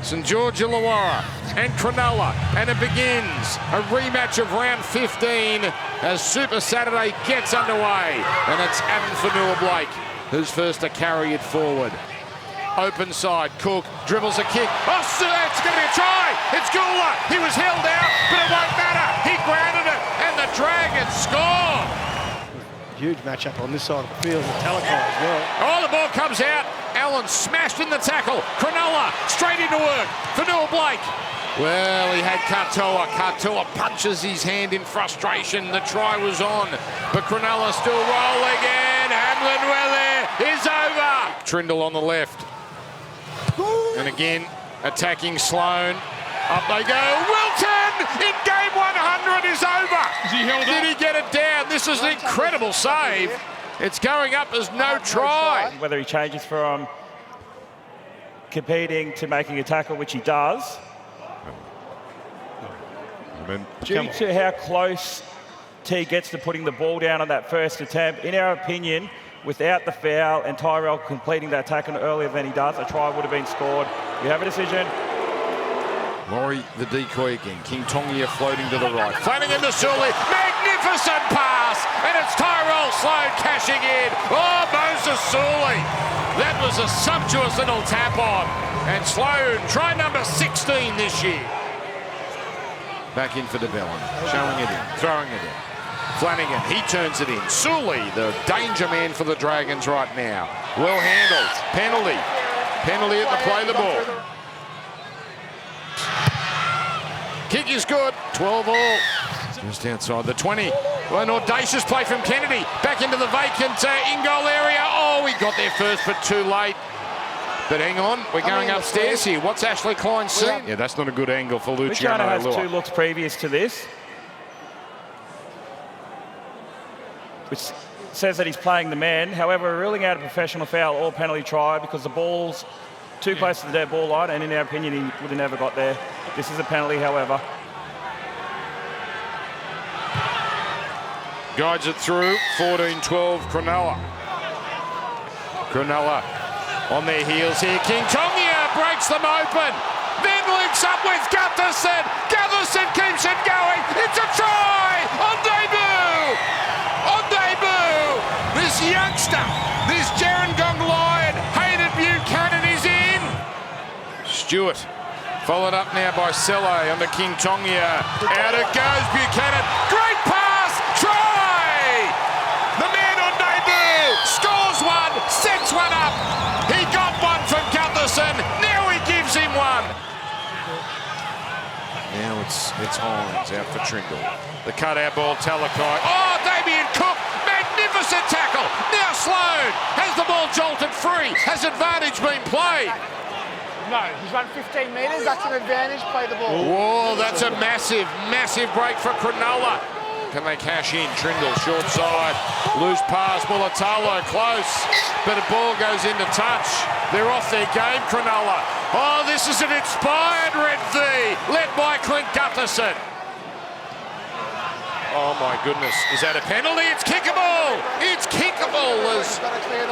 St George Illawarra and Cronulla, and it begins a rematch of round 15 as Super Saturday gets underway, and it's Adam Fanua-Blake who's first to carry it forward. Open side, Cook dribbles a kick. Oh, it's going to be a try. It's Gula. He was held out, but it won't matter. He grounded it, and the Dragons score. Huge matchup on this side of the field with Talakai as well. Oh, the ball comes out. Allen smashed in the tackle. Cronulla straight into work. Fanua-Blake. Well, he had Katoa. Katoa punches his hand in frustration. The try was on, but Cronulla still rolling in. Hamlin Welle is over. Trindle on the left. And again, attacking Sloan. Up they go. Wilton in game 100 is over. Did he get it down? This is an incredible save. It's going up as no try. Whether he changes from competing to making a tackle, which he does, due to how close T gets to putting the ball down on that first attempt, in our opinion, without the foul and Tyrell completing that tackle earlier than he does, a try would have been scored. We have a decision. Laurie, the decoy again. King Tongia floating to the right. Flanagan to Sully. Magnificent pass. And it's Tyrell Sloan cashing in. Oh, Moses Sully. That was a sumptuous little tap on. And Sloan, try number 16 this year. Back in for DeBellin. Showing it in. Throwing it in. Flanagan, he turns it in. Sully, the danger man for the Dragons right now. Well handled. Penalty. Penalty at the play the ball. Kick is good. 12 all. Just outside the 20. Well, an audacious play from Kennedy. Back into the vacant in-goal area. Oh, he got there first, but too late. But hang on, we're going upstairs here. What's Ashley Klein saying? Yeah, that's not a good angle for Luciano. Luciano has 2 looks previous to this, which says that he's playing the man. However, we're ruling out a professional foul or penalty try because the ball's too close to the dead ball line, and in our opinion, he would have never got there. This is a penalty, however. Guides it through, 14-12 Cronulla. Cronulla on their heels here. King Tongia breaks them open. Then links up with Gutherson. Gutherson keeps it going. It's a try on debut. On debut. This youngster, this Gerringong Lion, Hayden Buchanan is in. Stewart. Followed up now by Selle on the King Tongia. Out it goes, Buchanan. Great pass, try! The man on debut scores one, sets one up. He got one from Gutherson. Now he gives him one. Now it's Hines out for Trindle. The cutout ball, Talakai. Oh, Damien Cook, magnificent tackle. Now Sloan has the ball jolted free. Has advantage been played? No, he's run 15 metres, that's an advantage, play the ball. Whoa, that's a massive, massive break for Cronulla. Can they cash in? Trindle, short side, loose pass, Mulatalo close, but a ball goes into touch. They're off their game, Cronulla. Oh, this is an inspired Red V, led by Clint Gutherson. Oh my goodness, is that a penalty? It's kickable! It's kickable as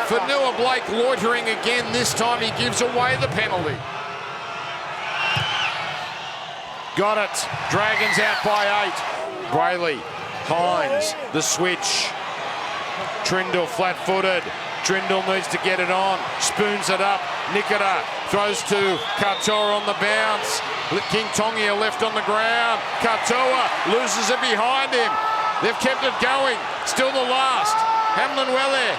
Fanua-Blake loitering again. This time he gives away the penalty. Got it. Dragons out by 8. Brayley, Hines, the switch. Trindle flat-footed. Trindle needs to get it on. Spoons it up. Nikita throws to Katoa on the bounce. King Tongia left on the ground. Katoa loses it behind him. They've kept it going. Still the last. Hamlin Welle.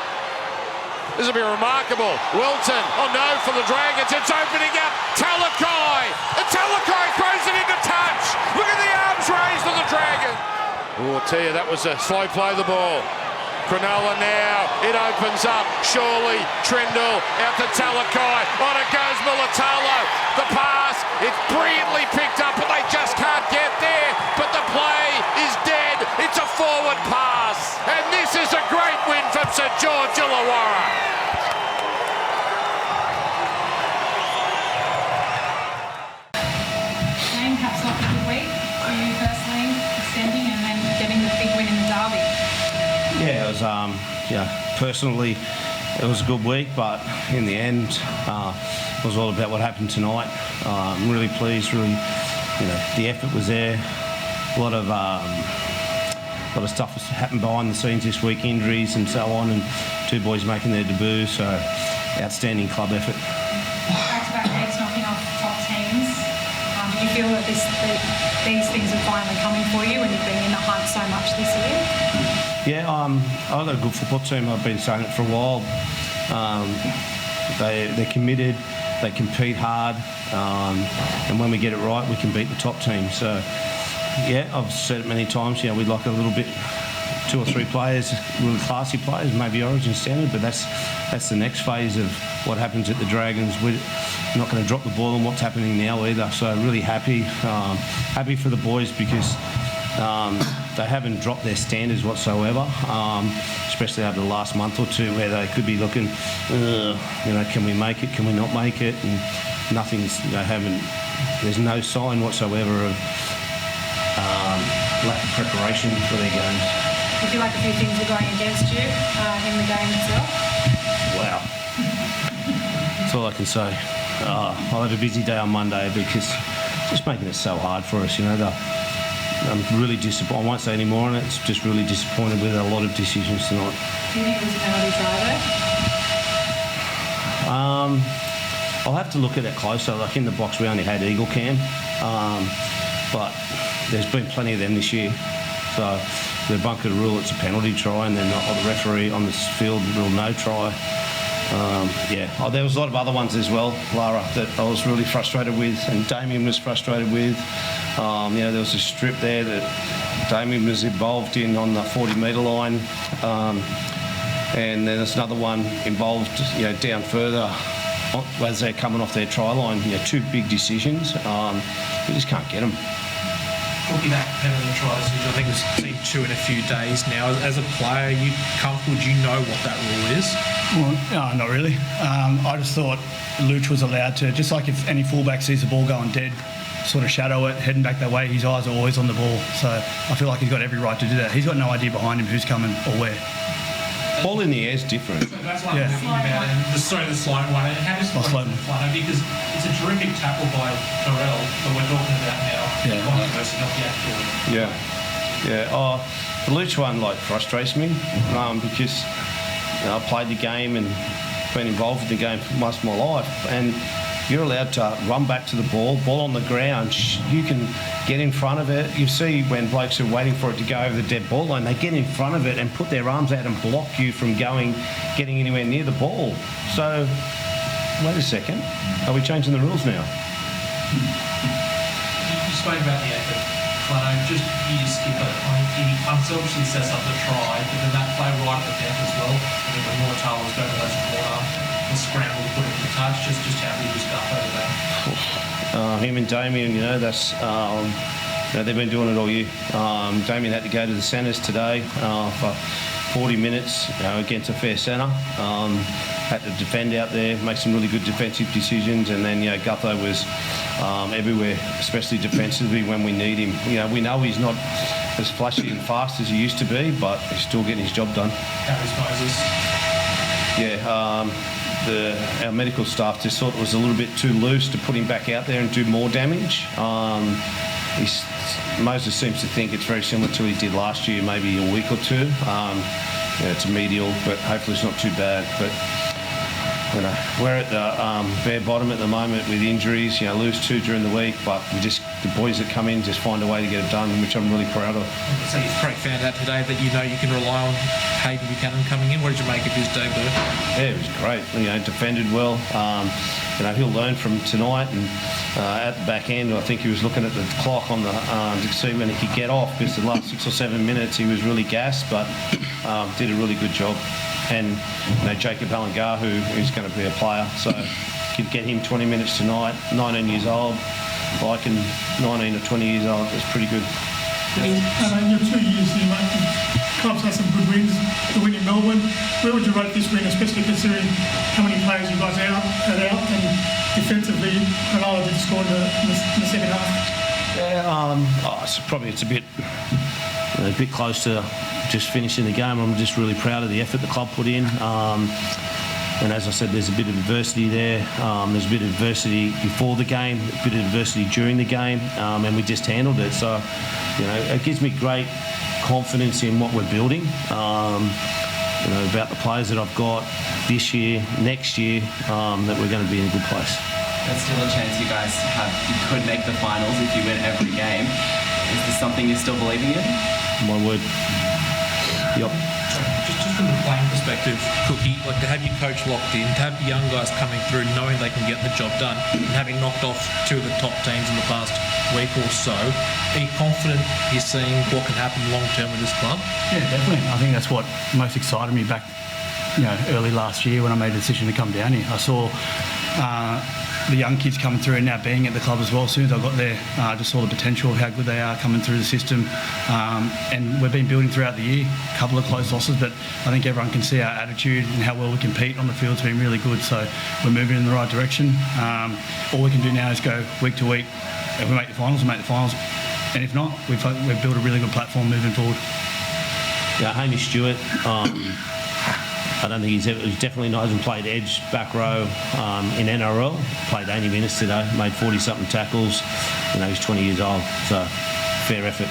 This will be remarkable. Wilton. Oh no for the Dragons. It's opening up. Talakai. And Talakai throws it into touch. Look at the arms raised on the Dragons. Oh, I'll tell you, that was a slow play the ball. Cronulla now, it opens up, surely, Trindle, out to Talakai, on it goes Mulatalo, the pass, it's brilliantly picked up, but they just can't get there, but the play is dead, it's a forward pass, and this is a great win from St George Illawarra. Shane, perhaps not a good week for you personally, extending and then getting the big win in the derby. Yeah, it was, personally, it was a good week, but in the end, was all about what happened tonight. I'm really pleased. Really, the effort was there. A lot of stuff has happened behind the scenes this week, injuries and so on, and 2 boys making their debut. So, outstanding club effort. Back-to-back legs knocking off top teams. Do you feel that these things are finally coming for you when you've been in the hunt so much this year? Yeah, I've got a good football team. I've been saying it for a while. They're committed. They compete hard, and when we get it right, we can beat the top team. So, yeah, I've said it many times. We'd like a little bit, 2 or 3 players, really classy players, maybe Origin standard, but that's the next phase of what happens at the Dragons. We're not going to drop the ball on what's happening now either. So really happy for the boys because they haven't dropped their standards whatsoever, especially over the last month or 2 where they could be looking, can we make it, can we not make it? And there's no sign whatsoever of lack of preparation for their games. Do you feel like a few things are going against you in the game itself? Wow. That's all I can say. I'll have a busy day on Monday because just making it so hard for us, I'm really disappointed. I won't say any more on it. It's just really disappointed with a lot of decisions tonight. Do you think it was a penalty try though? I'll have to look at it closer. Like in the box, we only had Eagle Cam, but there's been plenty of them this year. So the bunker rule, it's a penalty try, and then the referee on the field rule no try. There was a lot of other ones as well, Lara, that I was really frustrated with, and Damien was frustrated with. There was a strip there that Damien was involved in on the 40-metre line, and then there's another one involved, down further as they're coming off their try line. 2 big decisions. We just can't get them. Looking at penalty try decision, I think we've seen 2 in a few days now. As a player, are you comfortable? Do you know what that rule is? Well, no, not really. I just thought Luch was allowed to, just like if any fullback sees the ball going dead, sort of shadow it, heading back that way. His eyes are always on the ball. So I feel like he's got every right to do that. He's got no idea behind him who's coming or where. Ball in the air is different. So that's what I'm thinking about. And the slow one. And how does because it's a terrific tackle by NRL that we're talking about now. Controversy, not the actual. The Luch one frustrates me because I played the game and been involved in the game for most of my life, and you're allowed to run back to the ball on the ground. You can get in front of it. You see when blokes are waiting for it to go over the dead ball line, they get in front of it and put their arms out and block you from getting anywhere near the ball. So, wait a second. Are we changing the rules now? You spoke about the effort. You skip it. He unselfishly sets up the try, but then that play right at the death as well. And then when Mortal was going to the corner, and scramble to put it to touch, just how he was up over there. Him and Damien, that's they've been doing it all year. Damien had to go to the centres today for 40 minutes against a fair centre. Had to defend out there, make some really good defensive decisions, and then Gutho was everywhere, especially defensively when we need him. We know he's not as flashy and fast as he used to be, but he's still getting his job done. Our medical staff just thought it was a little bit too loose to put him back out there and do more damage. Moses seems to think it's very similar to what he did last year, maybe a week or 2. It's a medial, but hopefully it's not too bad. But we're at the bare bottom at the moment with injuries. Lose 2 during the week, but the boys that come in just find a way to get it done, which I'm really proud of. So you probably found out today that you can rely on Hayden Buchanan coming in. What did you make of his debut? Yeah, it was great. Defended well. He'll learn from tonight, and at the back end, I think he was looking at the clock on the to see when he could get off, because the last 6 or 7 minutes he was really gassed, but did a really good job. And Jacob Halengar, who's going to be a player, so could get him 20 minutes tonight. 19 years old, like 19 or 20 years old. It's pretty good. In your 2 years here, mate, the club's had some good wins. The win in Melbourne. Where would you rate this win, especially considering how many players you guys had out, and defensively, Cronulla did score in the second half? It's a bit close to just finishing the game. I'm just really proud of the effort the club put in. And as I said, there's a bit of adversity there. There's a bit of adversity before the game, a bit of adversity during the game, and we just handled it. So, it gives me great confidence in what we're building. About the players that I've got this year, next year, that we're going to be in a good place. There's still a chance you guys you could make the finals if you win every game. Is this something you're still believing in? My word. Yep. Just from the playing perspective, Cookie, to have your coach locked in, to have the young guys coming through knowing they can get the job done, and having knocked off 2 of the top teams in the past week or so, are you confident you're seeing what can happen long term with this club? Yeah, definitely. I think that's what most excited me back, early last year when I made the decision to come down here. I saw the young kids coming through and now being at the club as well. As soon as I got there, I just saw the potential of how good they are coming through the system. And we've been building throughout the year, a couple of close losses, but I think everyone can see our attitude and how well we compete on the field's been really good. So we're moving in the right direction. All we can do now is go week to week. If we make the finals, we make the finals. And if not, we've built a really good platform moving forward. Yeah, Hamish Stewart, I don't think he definitely hasn't played edge, back row in NRL. Played 80 minutes today, made 40-something tackles. He's 20 years old, so fair effort.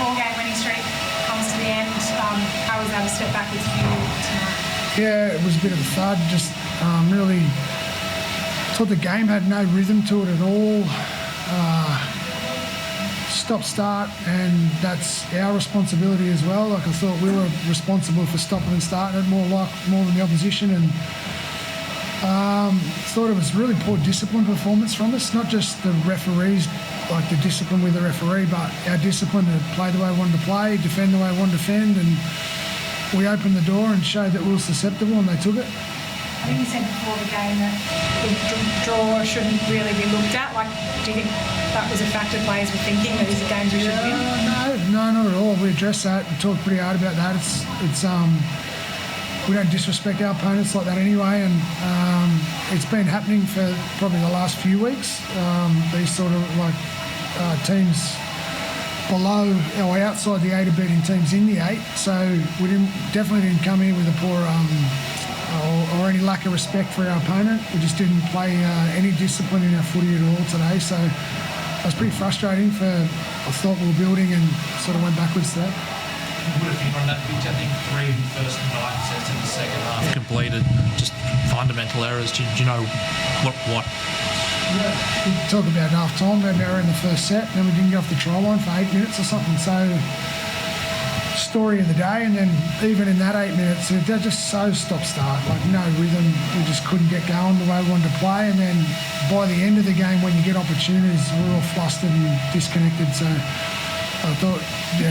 4-game winning streak comes to the end. How was that a step backwards for you tonight? Yeah, it was a bit of a thud. Just really thought the game had no rhythm to it at all. Stop-start, and that's our responsibility as well. I thought we were responsible for stopping and starting it more than the opposition, and thought it was really poor discipline performance from us, not just the referees, the discipline with the referee, but our discipline to play the way we wanted to play, defend the way we wanted to defend, and we opened the door and showed that we were susceptible, and they took it. I think you said before the game that the draw shouldn't really be looked at. Do you think that was a factor players were thinking that these are games we should win? No, not at all. We addressed that and talked pretty hard about that. It's we don't disrespect our opponents like that anyway, and it's been happening for probably the last few weeks. These sort of teams below or outside the 8 are beating teams in the 8, so we definitely didn't come in with a poor or any lack of respect for our opponent. We just didn't play any discipline in our footy at all today, so it was pretty frustrating. I thought we were building and sort of went backwards there. What if you run that pitch? I think 3 of the first 9 sets in the second half completed, just fundamental errors. Do you know what? Yeah, we talk about half time, we had an error in the first set, then we didn't get off the try line for 8 minutes or something. So story of the day, and then even in that 8 minutes, they're just so stop-start, no rhythm. We just couldn't get going the way we wanted to play, and then by the end of the game, when you get opportunities, we're all flustered and disconnected. So I thought,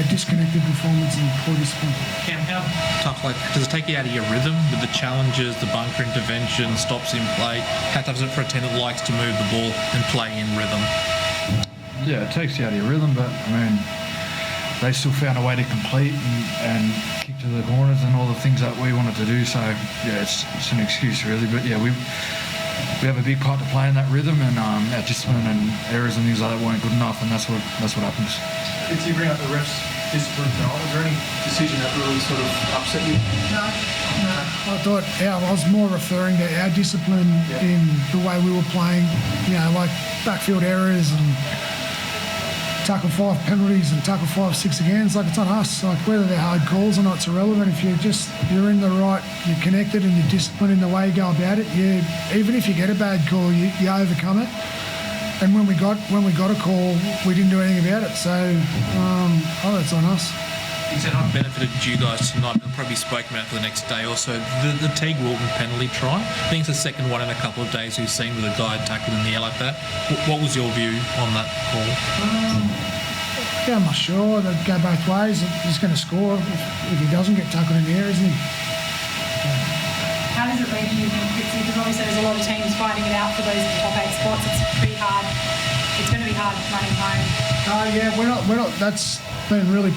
disconnected performance and poor discipline. Cam, how tough, does it take you out of your rhythm with the challenges, the bunker intervention, stops in play? How tough is it for a team that likes to move the ball and play in rhythm? Yeah, it takes you out of your rhythm, but they still found a way to complete and kick to the corners and all the things that we wanted to do. So it's an excuse really, but we have a big part to play in that rhythm, and our discipline and errors and things like that weren't good enough, and that's what happens. Did you bring up the refs' discipline tonight? Was there any decision that really sort of upset you? No. I thought I was more referring to our discipline in the way we were playing, backfield errors and tackle 5 penalties and tackle 5 6 agains. It's on us. Whether they're hard calls or not, it's irrelevant. If you're in the right, you're connected and you're disciplined in the way you go about it, even if you get a bad call, you overcome it. And when we got a call, we didn't do anything about it. So that's on us. Is that not benefited you guys tonight? We'll probably spoke about for the next day or so. The Teague Walton penalty try. I think it's the second one in a couple of days we've seen with a guy tackled in the air like that. What was your view on that call? I'm not sure. They'd go both ways. He's going to score if he doesn't get tackled in the air, isn't he? How does it leave you, because obviously there's a lot of teams fighting it out for those top 8 spots. It's pretty hard. It's going to be hard running home. We're not. That's been really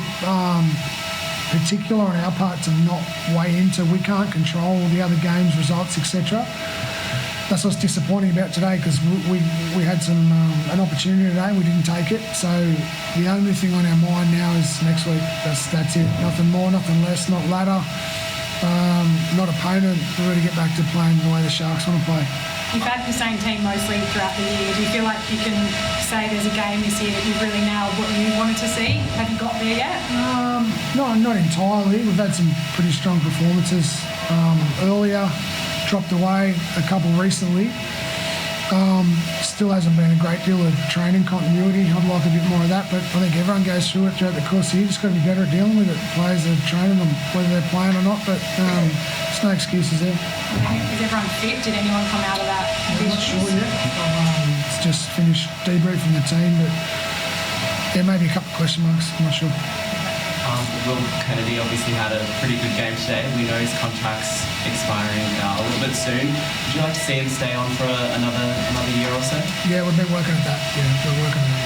particular on our part to not weigh into. We can't control the other games, results, etc. That's what's disappointing about today, because we had an opportunity today and we didn't take it. So the only thing on our mind now is next week. That's it. Nothing more, nothing less. Not ladder. not opponent. We're ready to get back to playing the way the Sharks want to play. You've had the same team mostly throughout the year. Do you feel like you can say there's a game this year that you've really nailed what you wanted to see? Have you got there yet? Not entirely. We've had some pretty strong performances earlier, dropped away a couple recently. Still hasn't been a great deal of training continuity. I'd like a bit more of that, but I think everyone goes through it throughout the course of the year. Just got to be better at dealing with it. Players are training them, whether they're playing or not, but there's no excuses there. Is everyone fit? Did anyone come out of that? I'm not sure yet. It's just finished debriefing the team, but yeah, maybe a couple of question marks. I'm not sure. Will Kennedy obviously had a pretty good game today. We know his contract's expiring a little bit soon. Would you like to see him stay on for another year or so? Yeah, we've been working at that. Yeah, we're working on it.